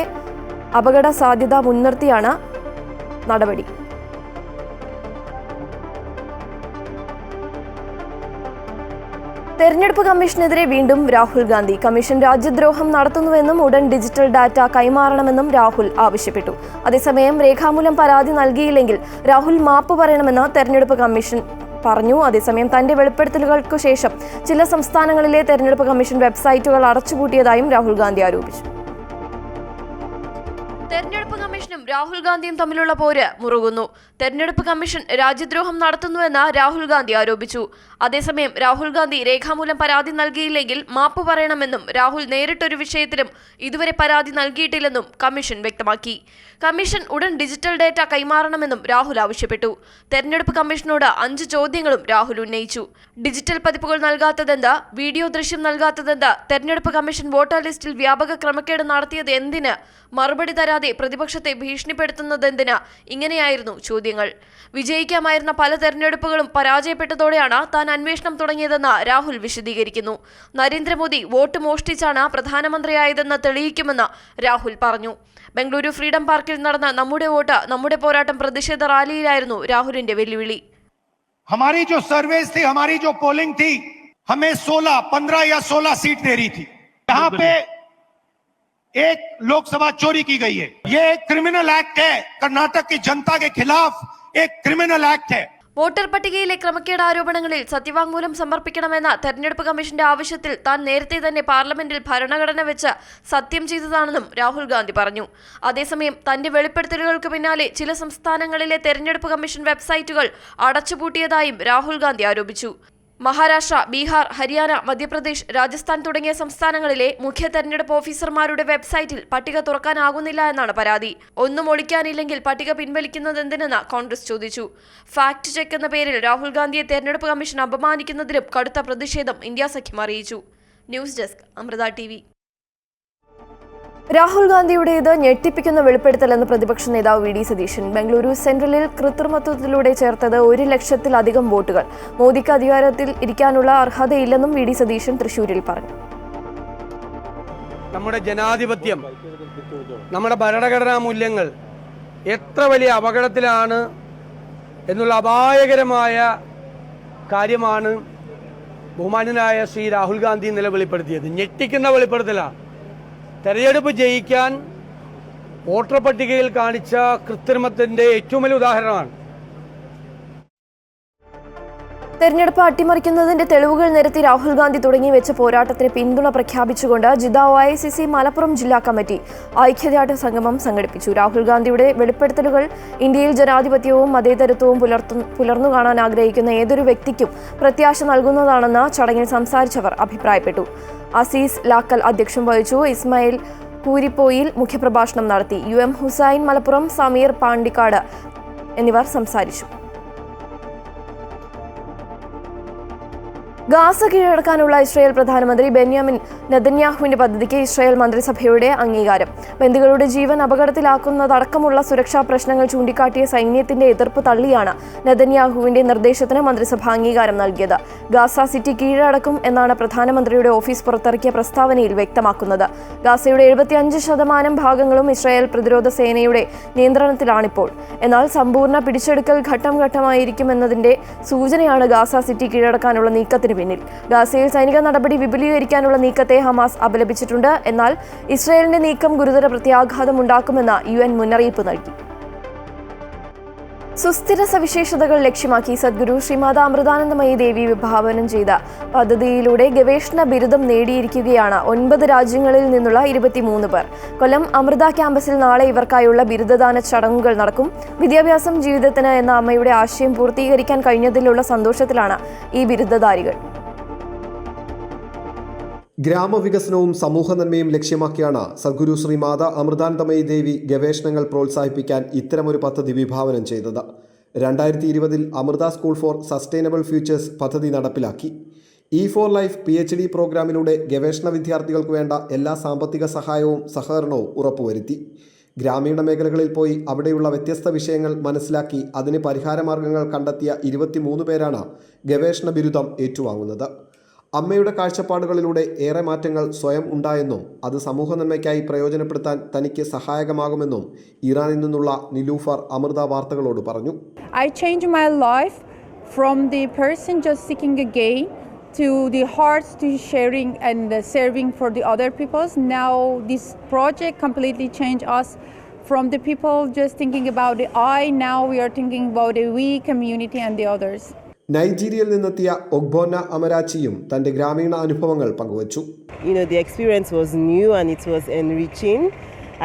അപകട സാധ്യത മുൻനിർത്തിയാണ് നടപടി. തെരഞ്ഞെടുപ്പ് കമ്മീഷനെതിരെ വീണ്ടും രാഹുൽ ഗാന്ധി. കമ്മീഷൻ രാജ്യദ്രോഹം നടത്തുന്നുവെന്നും ഉടൻ ഡിജിറ്റൽ ഡാറ്റ കൈമാറണമെന്നും രാഹുൽ ആവശ്യപ്പെട്ടു. അതേസമയം രേഖാമൂലം പരാതി നൽകിയില്ലെങ്കിൽ രാഹുൽ മാപ്പ് പറയണമെന്ന് തെരഞ്ഞെടുപ്പ് കമ്മീഷൻ പറഞ്ഞു. അതേസമയം തന്റെ വെളിപ്പെടുത്തലുകൾക്കു ശേഷം ചില സംസ്ഥാനങ്ങളിലെ തെരഞ്ഞെടുപ്പ് കമ്മീഷൻ വെബ്സൈറ്റുകൾ അടച്ചുപൂട്ടിയതായും രാഹുൽ ഗാന്ധി ആരോപിച്ചു. തെരഞ്ഞെടുപ്പ് കമ്മീഷനും രാഹുൽ ഗാന്ധിയും തമ്മിലുള്ള പോര് മുറുകുന്നു. തെരഞ്ഞെടുപ്പ് കമ്മീഷൻ രാജ്യദ്രോഹം നടത്തുന്നുവെന്ന് രാഹുൽ ഗാന്ധി ആരോപിച്ചു. അതേസമയം രാഹുൽ ഗാന്ധി രേഖാമൂലം പരാതി നൽകിയില്ലെങ്കിൽ മാപ്പ് പറയണമെന്നും രാഹുൽ നേരിട്ടൊരു വിഷയത്തിലും ഇതുവരെ പരാതി നൽകിയിട്ടില്ലെന്നും കമ്മീഷൻ വ്യക്തമാക്കി. കമ്മീഷൻ ഉടൻ ഡിജിറ്റൽ ഡേറ്റ കൈമാറണമെന്നും രാഹുൽ ആവശ്യപ്പെട്ടു. തെരഞ്ഞെടുപ്പ് കമ്മീഷനോട് 5 ചോദ്യങ്ങളും രാഹുൽ ഉന്നയിച്ചു. ഡിജിറ്റൽ പതിപ്പുകൾ നൽകാത്തതെന്ത്, വീഡിയോ ദൃശ്യം നൽകാത്തതെന്ത്, തെരഞ്ഞെടുപ്പ് കമ്മീഷൻ വോട്ടർ ലിസ്റ്റിൽ വ്യാപക ക്രമക്കേട് നടത്തിയത് എന്തിന്, മറുപടി തരാതെ പ്രതിപക്ഷത്തെ ഭീഷണിപ്പെടുത്തുന്നതെന്തിന്, ഇങ്ങനെയായിരുന്നു ചോദ്യങ്ങൾ. വിജയിക്കാമായിരുന്ന പല തെരഞ്ഞെടുപ്പുകളും പരാജയപ്പെട്ടതോടെയാണ് താൻ അന്വേഷണം തുടങ്ങിയതെന്ന് രാഹുൽ വിശദീകരിക്കുന്നു. നരേന്ദ്രമോദി വോട്ട് മോഷ്ടിച്ചാണ് പ്രധാനമന്ത്രിയായതെന്ന് തെളിയിക്കുമെന്ന് രാഹുൽ പറഞ്ഞു. ബംഗളൂരു ഫ്രീഡം പാർക്കിൽ നടന്ന നമ്മുടെ വോട്ട് നമ്മുടെ പോരാട്ടം പ്രതിഷേധ റാലിയിലായിരുന്നു രാഹുലിന്റെ വെല്ലുവിളി. हमारी जो सर्वेस थी, हमारी जो पोलिंग थी, हमें 16, 15 या 16 सीट दे रही थी. यहाँ पे एक लोकसभा चोरी की गई है. ये एक क्रिमिनल एक्ट है. कर्नाटक की जनता के खिलाफ एक क्रिमिनल एक्ट है. വോട്ടർ പട്ടികയിലെ ക്രമക്കേട് ആരോപണങ്ങളിൽ സത്യവാങ്മൂലം സമർപ്പിക്കണമെന്ന തെരഞ്ഞെടുപ്പ് കമ്മീഷന്റെ ആവശ്യത്തിൽ താൻ നേരത്തെ തന്നെ പാർലമെന്റിൽ ഭരണഘടന വെച്ച് സത്യം ചെയ്തതാണെന്നും രാഹുൽ ഗാന്ധി പറഞ്ഞു. അതേസമയം തന്റെ വെളിപ്പെടുത്തലുകൾക്ക് പിന്നാലെ ചില സംസ്ഥാനങ്ങളിലെ തെരഞ്ഞെടുപ്പ് കമ്മീഷൻ വെബ്സൈറ്റുകൾ അടച്ചുപൂട്ടിയതായും രാഹുൽ ഗാന്ധി ആരോപിച്ചു. മഹാരാഷ്ട്ര, ബീഹാർ, ഹരിയാന, മധ്യപ്രദേശ്, രാജസ്ഥാൻ തുടങ്ങിയ സംസ്ഥാനങ്ങളിലെ മുഖ്യ തെരഞ്ഞെടുപ്പ് ഓഫീസർമാരുടെ വെബ്സൈറ്റിൽ പട്ടിക തുറക്കാനാകുന്നില്ല എന്നാണ് പരാതി. ഒന്നും ഒളിക്കാനില്ലെങ്കിൽ പട്ടിക പിൻവലിക്കുന്നതെന്തിനെന്ന് കോൺഗ്രസ് ചോദിച്ചു. ഫാക്ട് ചെക്ക് എന്ന പേരിൽ രാഹുൽ ഗാന്ധിയെ തെരഞ്ഞെടുപ്പ് കമ്മീഷൻ അപമാനിക്കുന്നതിലും കടുത്ത പ്രതിഷേധം ഇന്ത്യ സഖ്യം അറിയിച്ചു. News desk, Amrita TV. Rahul ഗാന്ധിയുടേത് ഞെട്ടിപ്പിക്കുന്ന വെളിപ്പെടുത്തലെന്ന് പ്രതിപക്ഷ നേതാവ് വി ഡി സതീശൻ. ബംഗളൂരു സെൻട്രലിൽ കൃത്രിമത്വത്തിലൂടെ ചേർത്തത് 1 ലക്ഷത്തിലധികം വോട്ടുകൾ. മോദിക്ക് അധികാരത്തിൽ ഇരിക്കാനുള്ള അർഹതയില്ലെന്നും വി ഡി സതീശൻ തൃശൂരിൽ പറഞ്ഞു. നമ്മുടെ ജനാധിപത്യം, നമ്മുടെ ഭരണഘടനാ മൂല്യങ്ങൾ എത്ര വലിയ അപകടത്തിലാണ് എന്നുള്ള അപായകരമായ കാര്യമാണ് ബഹുമാന്യനായ ശ്രീ രാഹുൽ ഗാന്ധി ഇന്നലെ വെളിപ്പെടുത്തിയത്. ഞെട്ടിക്കുന്ന വെളിപ്പെടുത്തലാണ്. തെരഞ്ഞെടുപ്പ് ജയിക്കാൻ വോട്ടർ പട്ടികയിൽ കാണിച്ച കൃത്രിമത്തിന്റെ ഏറ്റവും വലിയ ഉദാഹരണമാണ്. തെരഞ്ഞെടുപ്പ് അട്ടിമറിക്കുന്നതിന്റെ തെളിവുകൾ നിരത്തി രാഹുൽ ഗാന്ധി തുടങ്ങി വെച്ച പോരാട്ടത്തിന് പിന്തുണ പ്രഖ്യാപിച്ചുകൊണ്ട് ജിദ്ദ OICC മലപ്പുറം ജില്ലാ കമ്മിറ്റി ഐക്യദാർഢ്യ സംഗമം സംഘടിപ്പിച്ചു. രാഹുൽ ഗാന്ധിയുടെ വെളിപ്പെടുത്തലുകൾ ഇന്ത്യയിൽ ജനാധിപത്യവും മതേതരത്വവും പുലർന്നു കാണാൻ ആഗ്രഹിക്കുന്ന ഏതൊരു വ്യക്തിക്കും പ്രത്യാശ നൽകുന്നതാണെന്ന് ചടങ്ങിൽ സംസാരിച്ചവർ അഭിപ്രായപ്പെട്ടു. അസീസ് ലാക്കൽ അധ്യക്ഷം വഹിച്ചു. ഇസ്മായിൽ കൂരിപ്പോയിൽ മുഖ്യപ്രഭാഷണം നടത്തി. UM ഹുസൈൻ മലപ്പുറം, സമീർ പാണ്ടിക്കാട് എന്നിവർ സംസാരിച്ചു. ഗാസ കീഴടക്കാനുള്ള ഇസ്രായേൽ പ്രധാനമന്ത്രി ബെന്യാമിൻ നെതന്യാഹുവിന്റെ പദ്ധതിക്ക് ഇസ്രായേൽ മന്ത്രിസഭയുടെ അംഗീകാരം. ബന്ദികളുടെ ജീവൻ അപകടത്തിലാക്കുന്നതടക്കമുള്ള സുരക്ഷാ പ്രശ്നങ്ങൾ ചൂണ്ടിക്കാട്ടിയ സൈന്യത്തിന്റെ എതിർപ്പ് തള്ളിയാണ് നെതന്യാഹുവിന്റെ നിർദ്ദേശത്തിന് മന്ത്രിസഭ അംഗീകാരം നൽകിയത്. ഗാസ സിറ്റി കീഴടക്കും എന്നാണ് പ്രധാനമന്ത്രിയുടെ ഓഫീസ് പുറത്തിറക്കിയ പ്രസ്താവനയിൽ വ്യക്തമാക്കുന്നത്. ഗാസയുടെ 75% ഭാഗങ്ങളും ഇസ്രായേൽ പ്രതിരോധ സേനയുടെ നിയന്ത്രണത്തിലാണിപ്പോൾ. എന്നാൽ സമ്പൂർണ്ണ പിടിച്ചെടുക്കൽ ഘട്ടം ഘട്ടമായിരിക്കുമെന്നതിന്റെ സൂചനയാണ് ഗാസ സിറ്റി കീഴടക്കാനുള്ള നീക്കത്തിന് പിന്നിൽ. ഗാസയിൽ സൈനിക നടപടി വിപുലീകരിക്കാനുള്ള നീക്കത്തെ ഹമാസ് അപലപിച്ചിട്ടുണ്ട്. എന്നാൽ ഇസ്രായേലിന്റെ നീക്കം ഗുരുതര പ്രത്യാഘാതമുണ്ടാക്കുമെന്ന് UN മുന്നറിയിപ്പ് നൽകി. സുസ്ഥിര സവിശേഷതകൾ ലക്ഷ്യമാക്കി സദ്ഗുരു ശ്രീമാത അമൃതാനന്ദമയി ദേവി വിഭാവനം ചെയ്ത പദ്ധതിയിലൂടെ ഗവേഷണ ബിരുദം നേടിയിരിക്കുകയാണ് 9 രാജ്യങ്ങളിൽ നിന്നുള്ള 23 പേർ. കൊല്ലം അമൃത ക്യാമ്പസിൽ നാളെ ഇവർക്കായുള്ള ബിരുദദാന ചടങ്ങുകൾ നടക്കും. വിദ്യാഭ്യാസം ജീവിതത്തിന് എന്ന അമ്മയുടെ ആശയം പൂർത്തീകരിക്കാൻ കഴിഞ്ഞതിലുള്ള സന്തോഷത്തിലാണ് ഈ ബിരുദധാരികൾ. ഗ്രാമവികസനവും സമൂഹ നന്മയും ലക്ഷ്യമാക്കിയാണ് സദ്ഗുരു ശ്രീമാത അമൃതാനന്ദമയി ദേവി ഗവേഷണങ്ങൾ പ്രോത്സാഹിപ്പിക്കാൻ ഇത്തരമൊരു പദ്ധതി വിഭാവനം ചെയ്തത്. 2020 Amrita school for sustainable futures പദ്ധതി നടപ്പിലാക്കി. E4 ലൈഫ് PhD പ്രോഗ്രാമിലൂടെ ഗവേഷണ വിദ്യാർത്ഥികൾക്ക് വേണ്ട എല്ലാ സാമ്പത്തിക സഹായവും സഹകരണവും ഉറപ്പുവരുത്തി. ഗ്രാമീണ മേഖലകളിൽ പോയി അവിടെയുള്ള വ്യത്യസ്ത വിഷയങ്ങൾ മനസ്സിലാക്കി അതിന് പരിഹാരമാർഗങ്ങൾ കണ്ടെത്തിയ 23 പേരാണ് ഗവേഷണ ബിരുദം ഏറ്റുവാങ്ങുന്നത്. അമ്മയുടെ കാഴ്ചപ്പാടുകളിലൂടെ ഏറെ മാറ്റങ്ങൾ സ്വയം ഉണ്ടായെന്നും അത് സമൂഹ നന്മയ്ക്കായി പ്രയോജനപ്പെടുത്താൻ തനിക്ക് സഹായകമാകുമെന്നും ഇറാനിൽ നിന്നുള്ള നിലൂഫർ അമൃത വാർത്തകളോട് പറഞ്ഞു. I changed my life from the person just seeking a gain to the hearts to sharing and serving for the other peoples. Now this project completely changed us from the people just thinking about the I. Now we are thinking about the we community and the others. നൈജീരിയയിൽ നിന്നെത്തിയ ഒഗ്ബോന അമരാച്ചിയും തന്റെ ഗ്രാമീണ അനുഭവങ്ങൾ പങ്കുവച്ചു. The experience was new and it was enriching.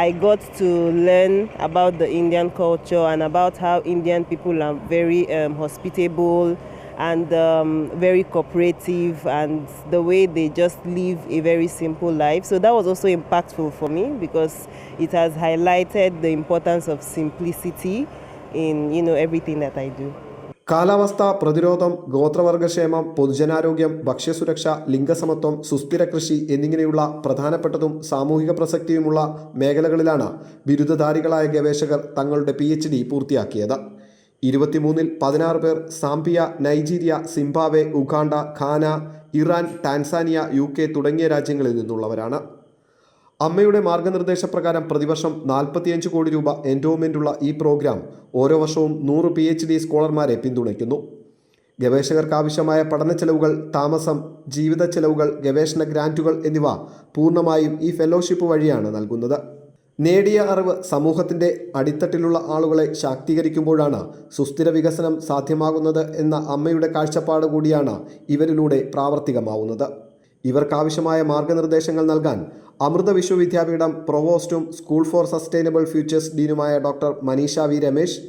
I got to learn about the Indian culture and about how Indian people are very hospitable and very cooperative, and the way they just live a very simple life. So that was also impactful for me because it has highlighted the importance of simplicity in everything that I do. കാലാവസ്ഥ, പ്രതിരോധം, ഗോത്രവർഗക്ഷേമം, പൊതുജനാരോഗ്യം, ഭക്ഷ്യസുരക്ഷ, ലിംഗസമത്വം, സുസ്ഥിര കൃഷി എന്നിങ്ങനെയുള്ള പ്രധാനപ്പെട്ടതും സാമൂഹിക പ്രസക്തിയുമുള്ള മേഖലകളിലാണ് ബിരുദധാരികളായ ഗവേഷകർ തങ്ങളുടെ PhD പൂർത്തിയാക്കിയത്. 23-ൽ 16 പേർ Zambia, Nigeria, Zimbabwe, Uganda, Ghana, Iran, Tanzania, UK തുടങ്ങിയ രാജ്യങ്ങളിൽ നിന്നുള്ളവരാണ്. അമ്മയുടെ മാർഗനിർദ്ദേശപ്രകാരം പ്രതിവർഷം 45 കോടി രൂപ എൻഡോമെൻ്റുള്ള ഈ പ്രോഗ്രാം ഓരോ വർഷവും 100 PhD സ്കോളർമാരെ പിന്തുണയ്ക്കുന്നു. ഗവേഷകർക്കാവശ്യമായ പഠന ചെലവുകൾ, താമസം, ജീവിത ചെലവുകൾ, ഗവേഷണ ഗ്രാൻറ്റുകൾ എന്നിവ പൂർണ്ണമായും ഈ ഫെലോഷിപ്പ് വഴിയാണ് നൽകുന്നത്. നേടിയ അറിവ് സമൂഹത്തിൻ്റെ അടിത്തട്ടിലുള്ള ആളുകളെ ശാക്തീകരിക്കുമ്പോഴാണ് സുസ്ഥിര വികസനം സാധ്യമാകുന്നത് എന്ന അമ്മയുടെ കാഴ്ചപ്പാട് കൂടിയാണ് ഇവരിലൂടെ പ്രാവർത്തികമാവുന്നത്. ഇവർക്കാവശ്യമായ മാർഗനിർദ്ദേശങ്ങൾ നൽകാൻ Amrita Vishwavidyapeetham പ്രൊവോസ്റ്റും school for sustainable futures ഡീനുമായ doctor Manisha V Ramesh,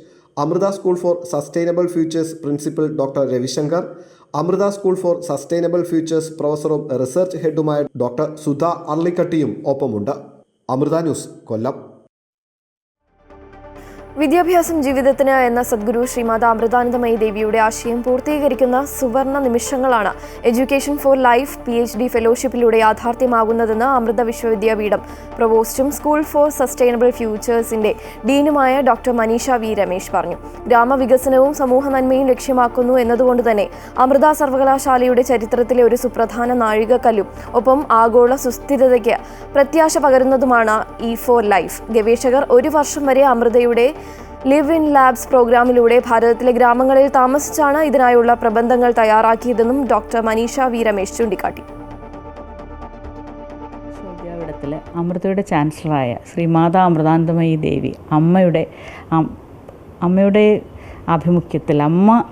Amrita school for sustainable futures principal doctor Ravishankar, Amrita school for sustainable futures പ്രൊഫസറും research ഹെഡുമായ doctor Sudha അർലിക്കട്ടിയും ഒപ്പമുണ്ട്. അമൃത ന്യൂസ്, കൊല്ലം. വിദ്യാഭ്യാസം ജീവിതത്തിന് എന്ന സദ്ഗുരു ശ്രീമാത അമൃതാനന്ദമയി ദേവിയുടെ ആശയം പൂർത്തീകരിക്കുന്ന സുവർണ നിമിഷങ്ങളാണ് education for life PhD ഫെലോഷിപ്പിലൂടെ യാഥാർത്ഥ്യമാകുന്നതെന്ന് Amrita Vishwavidyapeetham പ്രൊവോസ്റ്റും school for sustainable ഫ്യൂച്ചേഴ്സിന്റെ ഡീനുമായ doctor Manisha V Ramesh പറഞ്ഞു. ഗ്രാമവികസനവും സമൂഹ നന്മയും ലക്ഷ്യമാക്കുന്നു എന്നതുകൊണ്ട് തന്നെ അമൃത സർവകലാശാലയുടെ ചരിത്രത്തിലെ ഒരു സുപ്രധാന നാഴികക്കല്ലും ഒപ്പം ആഗോള സുസ്ഥിരതയ്ക്ക് പ്രത്യാശ പകരുന്നതുമാണ് E4 ലൈഫ്. ഗവേഷകർ 1 വർഷം വരെ അമൃതയുടെ ലിവ് ഇൻ ലാബ്സ് പ്രോഗ്രാമിലൂടെ ഭാരതത്തിലെ ഗ്രാമങ്ങളിൽ താമസിച്ചാണ് ഇതിനായുള്ള പ്രബന്ധങ്ങൾ തയ്യാറാക്കിയതെന്നും ഡോക്ടർ മനീഷ വി രമേശ് ചൂണ്ടിക്കാട്ടി. വിദ്യാപീഠത്തിലെ അമൃതയുടെ ചാൻസലറായ ശ്രീമാത അമൃതാനന്ദമയി ദേവി അമ്മയുടെ ആഭിമുഖ്യത്തിൽ അമ്മ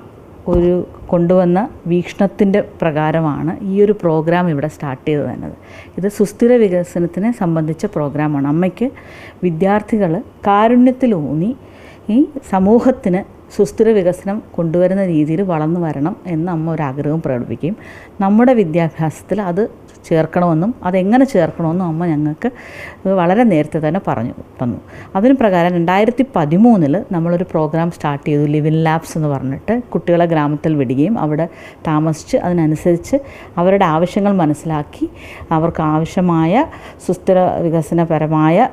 ഒരു കൊണ്ടുവന്ന വീക്ഷണത്തിൻ്റെ പ്രകാരമാണ് ഈ ഒരു പ്രോഗ്രാം ഇവിടെ സ്റ്റാർട്ട് ചെയ്തത് തന്നെ. ഇത് സുസ്ഥിര വികസനത്തിനെ സംബന്ധിച്ച പ്രോഗ്രാമാണ്. അമ്മയ്ക്ക് വിദ്യാർത്ഥികൾ കാരുണ്യത്തിലൂന്നി ഈ സമൂഹത്തിന് സുസ്ഥിര വികസനം കൊണ്ടുവരുന്ന രീതിയിൽ വളർന്നു വരണം എന്ന് അമ്മ ഒരാഗ്രഹം പ്രകടിപ്പിക്കുകയും നമ്മുടെ വിദ്യാഭ്യാസത്തിൽ അത് ചേർക്കണമെന്നും അതെങ്ങനെ ചേർക്കണമെന്നും അമ്മ ഞങ്ങൾക്ക് വളരെ നേരത്തെ തന്നെ പറഞ്ഞു തന്നു. അതിന് പ്രകാരം 2013 നമ്മളൊരു പ്രോഗ്രാം സ്റ്റാർട്ട് ചെയ്തു, ലിവ് ഇൻ ലാബ്സ് എന്ന് പറഞ്ഞിട്ട്. കുട്ടികളെ ഗ്രാമത്തിൽ വിടുകയും അവിടെ താമസിച്ച് അതിനനുസരിച്ച് അവരുടെ ആവശ്യങ്ങൾ മനസ്സിലാക്കി അവർക്ക് ആവശ്യമായ സുസ്ഥിര വികസനപരമായ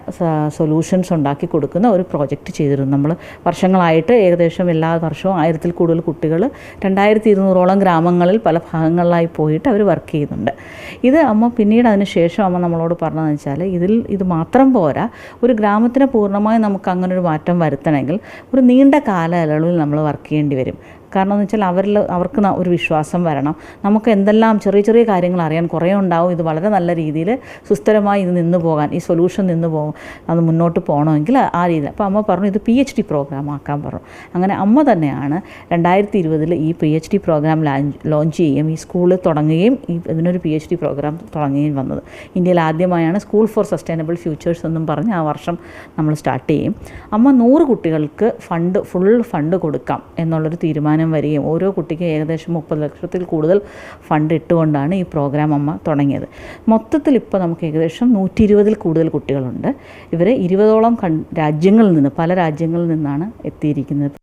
സൊല്യൂഷൻസ് ഉണ്ടാക്കി കൊടുക്കുന്ന ഒരു പ്രോജക്റ്റ് ചെയ്തിരുന്നു. നമ്മൾ വർഷങ്ങളായിട്ട് ഏകദേശം എല്ലാ വർഷവും 1000-ൽ കൂടുതൽ കുട്ടികൾ 2200ഓളം ഗ്രാമങ്ങളിൽ പല ഭാഗങ്ങളിലായി പോയിട്ട് അവർ വർക്ക് ചെയ്യുന്നുണ്ട്. ഇത് അമ്മ പിന്നീട് അതിന് ശേഷം അമ്മ നമ്മളോട് പറഞ്ഞതെന്ന് വെച്ചാൽ ഇത് മാത്രം പോരാ, ഒരു ഗ്രാമത്തിന് പൂർണ്ണമായി നമുക്ക് അങ്ങനൊരു മാറ്റം വരുത്തണമെങ്കിൽ ഒരു നീണ്ട കാലയളവിൽ നമ്മൾ വർക്ക് ചെയ്യേണ്ടി വരും. കാരണം എന്ന് വെച്ചാൽ അവർക്ക് ഒരു വിശ്വാസം വരണം. നമുക്ക് എന്തെല്ലാം ചെറിയ ചെറിയ കാര്യങ്ങൾ അറിയാൻ കുറേ ഉണ്ടാവും. ഇത് വളരെ നല്ല രീതിയിൽ സുസ്ഥിരമായി ഇത് നിന്ന് പോകാൻ, ഈ സൊല്യൂഷൻ നിന്ന് പോകും, അത് മുന്നോട്ട് പോകണമെങ്കിൽ ആ രീതിയിൽ. അപ്പോൾ അമ്മ പറഞ്ഞു ഇത് PhD പ്രോഗ്രാം ആക്കാൻ പറഞ്ഞു. അങ്ങനെ അമ്മ തന്നെയാണ് 2020 ഈ PhD പ്രോഗ്രാം ലോഞ്ച് ചെയ്യുകയും ഈ സ്കൂളിൽ തുടങ്ങുകയും ഇതിനൊരു PhD പ്രോഗ്രാം തുടങ്ങുകയും വന്നത്. ഇന്ത്യയിൽ ആദ്യമായാണ് സ്കൂൾ ഫോർ സസ്റ്റൈനബിൾ ഫ്യൂച്ചേഴ്സ് എന്നും പറഞ്ഞ് ആ വർഷം നമ്മൾ സ്റ്റാർട്ട് ചെയ്യും. അമ്മ 100 കുട്ടികൾക്ക് ഫുൾ ഫണ്ട് കൊടുക്കാം എന്നുള്ളൊരു തീരുമാനം വരികയും ഓരോ കുട്ടിക്കും ഏകദേശം 30 ലക്ഷത്തിൽ കൂടുതൽ ഫണ്ട് ഇട്ടുകൊണ്ടാണ് ഈ പ്രോഗ്രാം അമ്മ തുടങ്ങിയത്. മൊത്തത്തിൽ ഇപ്പോൾ നമുക്ക് ഏകദേശം 120-ൽ കൂടുതൽ കുട്ടികളുണ്ട്. ഇവർ 20ഓളം രാജ്യങ്ങളിൽ നിന്ന്, പല രാജ്യങ്ങളിൽ നിന്നാണ് എത്തിയിരിക്കുന്നത്.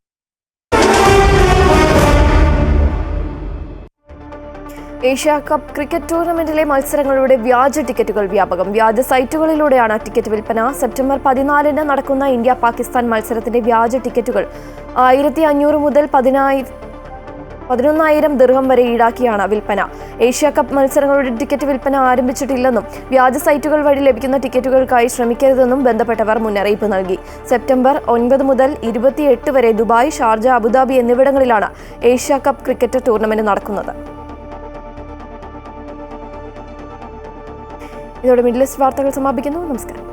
ഏഷ്യ കപ്പ് ക്രിക്കറ്റ് ടൂർണമെന്റിലെ മത്സരങ്ങളുടെ വ്യാജ ടിക്കറ്റുകൾ വ്യാപകം. വ്യാജ സൈറ്റുകളിലൂടെയാണ് ടിക്കറ്റ് വിൽപ്പന. സെപ്റ്റംബർ 14 നടക്കുന്ന ഇന്ത്യ-പാകിസ്ഥാൻ മത്സരത്തിന്റെ വ്യാജ ടിക്കറ്റുകൾ 1500 മുതൽ 11,000 ദിർഹം വരെ ഈടാക്കിയാണ് വിൽപ്പന. ഏഷ്യ കപ്പ് മത്സരങ്ങളുടെ ടിക്കറ്റ് വിൽപ്പന ആരംഭിച്ചിട്ടില്ലെന്നും വ്യാജ സൈറ്റുകൾ വഴി ലഭിക്കുന്ന ടിക്കറ്റുകൾക്കായി ശ്രമിക്കരുതെന്നും ബന്ധപ്പെട്ടവർ മുന്നറിയിപ്പ് നൽകി. സെപ്റ്റംബർ 9 മുതൽ 28 വരെ ദുബായ്, ഷാർജ, അബുദാബി എന്നിവിടങ്ങളിലാണ് ഏഷ്യ കപ്പ് ക്രിക്കറ്റ് ടൂർണമെന്റ് നടക്കുന്നത്. ഇതോടെ മിഡിൽ ഈസ്റ്റ് വാർത്തകൾ സമാപിക്കുന്നു. നമസ്കാരം.